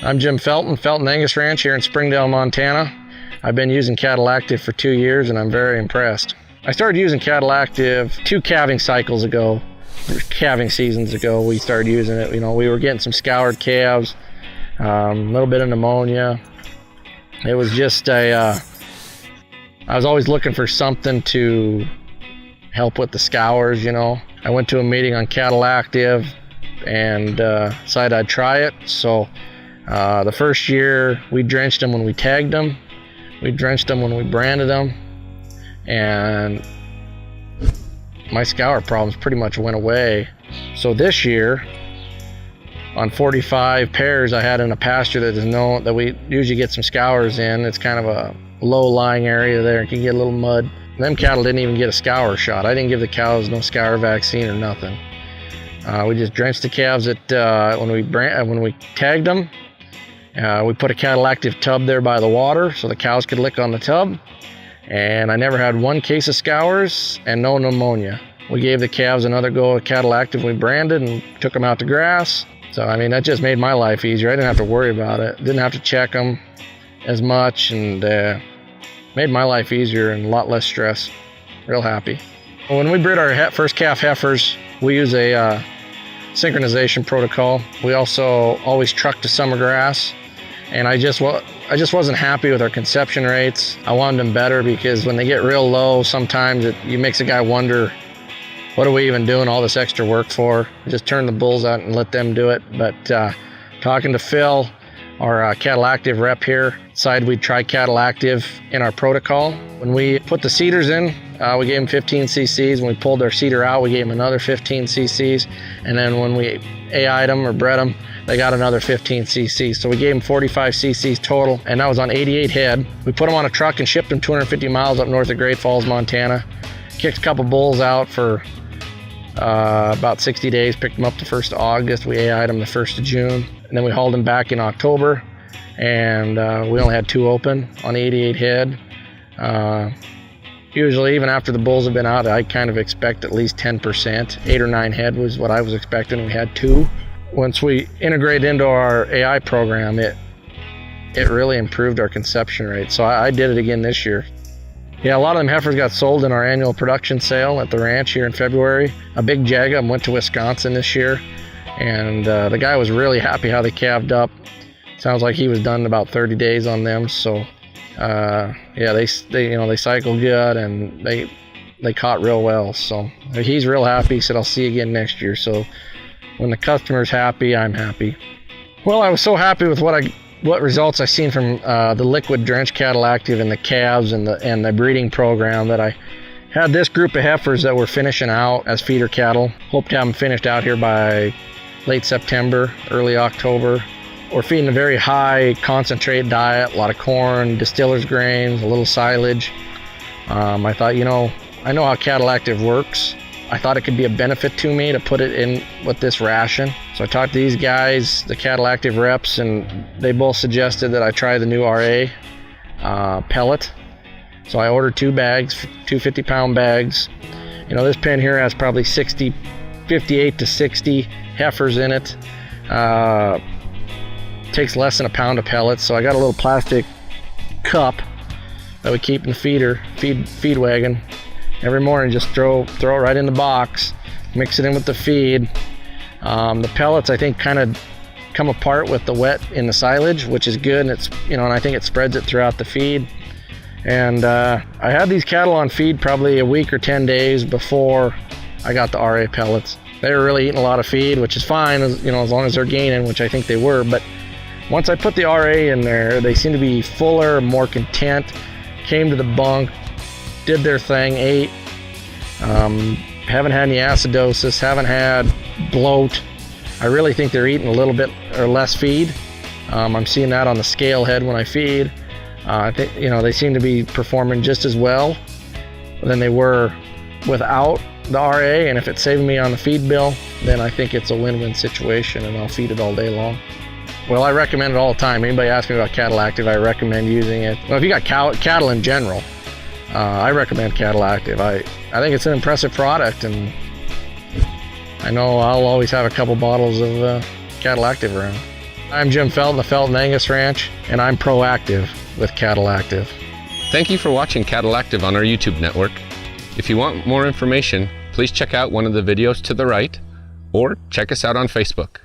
I'm Jim Felton, Felton Angus Ranch here in Springdale, Montana. I've been using CattlActive for 2 years and I'm very impressed. I started using CattlActive 2 calving cycles ago, calving seasons ago. We started using it. We were getting some scoured calves, a little bit of pneumonia. It was just I was always looking for something to help with the scours, I went to a meeting on CattlActive and decided I'd try it. So the first year we drenched them when we tagged them, we drenched them when we branded them, and my scour problems pretty much went away. So this year, on 45 pairs I had in a pasture that we usually get some scours in. It's kind of a low-lying area there. It can get a little mud. Them cattle didn't even get a scour shot. I didn't give the cows no scour vaccine or nothing. We just drenched the calves when we tagged them. We put a CattlActive tub there by the water so the cows could lick on the tub. And I never had 1 case of scours and no pneumonia. We gave the calves another go at CattlActive. We branded and took them out to grass. So, that just made my life easier. I didn't have to worry about it. Didn't have to check them as much, and made my life easier and a lot less stress. Real happy. When we breed our first calf heifers, we use a synchronization protocol. We also always truck to summer grass, and I just wasn't happy with our conception rates. I wanted them better because when they get real low, sometimes it makes a guy wonder, what are we even doing all this extra work for? Just turn the bulls out and let them do it. But talking to Phil, our CattlActive rep here, decided we'd try CattlActive in our protocol. When we put the seeders in, we gave them 15 cc's. When we pulled their seeder out, we gave them another 15 cc's. And then when we AI'd them or bred them, they got another 15 cc's. So we gave them 45 cc's total, and that was on 88 head. We put them on a truck and shipped them 250 miles up north of Great Falls, Montana. Kicked a couple bulls out for about 60 days, picked them up the 1st of August. We AI'd them the 1st of June. And then we hauled them back in October, and we only had 2 open on 88 head. Usually, even after the bulls have been out, I kind of expect at least 10%. 8 or 9 head was what I was expecting. We had 2. Once we integrated into our AI program, it really improved our conception rate. So I did it again this year. Yeah, a lot of them heifers got sold in our annual production sale at the ranch here in February. A big jag of them went to Wisconsin this year, and the guy was really happy how they calved up. Sounds like he was done in about 30 days on them. So they cycled good and they caught real well. So he's real happy. He said, I'll see you again next year. So when the customer's happy, I'm happy. Well, I was so happy with what results I seen from the liquid drench CattlActive and the calves and the breeding program that I had this group of heifers that were finishing out as feeder cattle. Hope to have them finished out here by late September, early October. We're feeding a very high concentrate diet, a lot of corn, distiller's grains, a little silage. I thought, I know how CattlActive works. I thought it could be a benefit to me to put it in with this ration. So I talked to these guys, the CattlActive reps, and they both suggested that I try the new RA pellet. So I ordered 2 bags, 2 50-pound bags. This pen here has probably 58 to 60 heifers in it. Takes less than a pound of pellets. So I got a little plastic cup that we keep in the feed wagon. Every morning, just throw it right in the box, mix it in with the feed. The pellets, I think, kind of come apart with the wet in the silage, which is good, and it's and I think it spreads it throughout the feed. And I had these cattle on feed probably a week or 10 days before I got the RA pellets. They were really eating a lot of feed, which is fine, as long as they're gaining, which I think they were. But once I put the RA in there, they seemed to be fuller, more content, came to the bunk, did their thing, ate. Haven't had any acidosis, haven't had bloat. I really think they're eating a little bit or less feed. I'm seeing that on the scale head when I feed. I think they seem to be performing just as well than they were without the RA, and if it's saving me on the feed bill, then I think it's a win-win situation, and I'll feed it all day long. Well, I recommend it all the time. Anybody asks me about CattlActive, I recommend using it. Well, if you got cattle in general, I recommend CattlActive. I think it's an impressive product, and I know I'll always have a couple bottles of CattlActive around. I'm Jim Felton, the Felton Angus Ranch, and I'm proactive with CattlActive. Thank you for watching CattlActive on our YouTube network. If you want more information, please check out one of the videos to the right, or check us out on Facebook.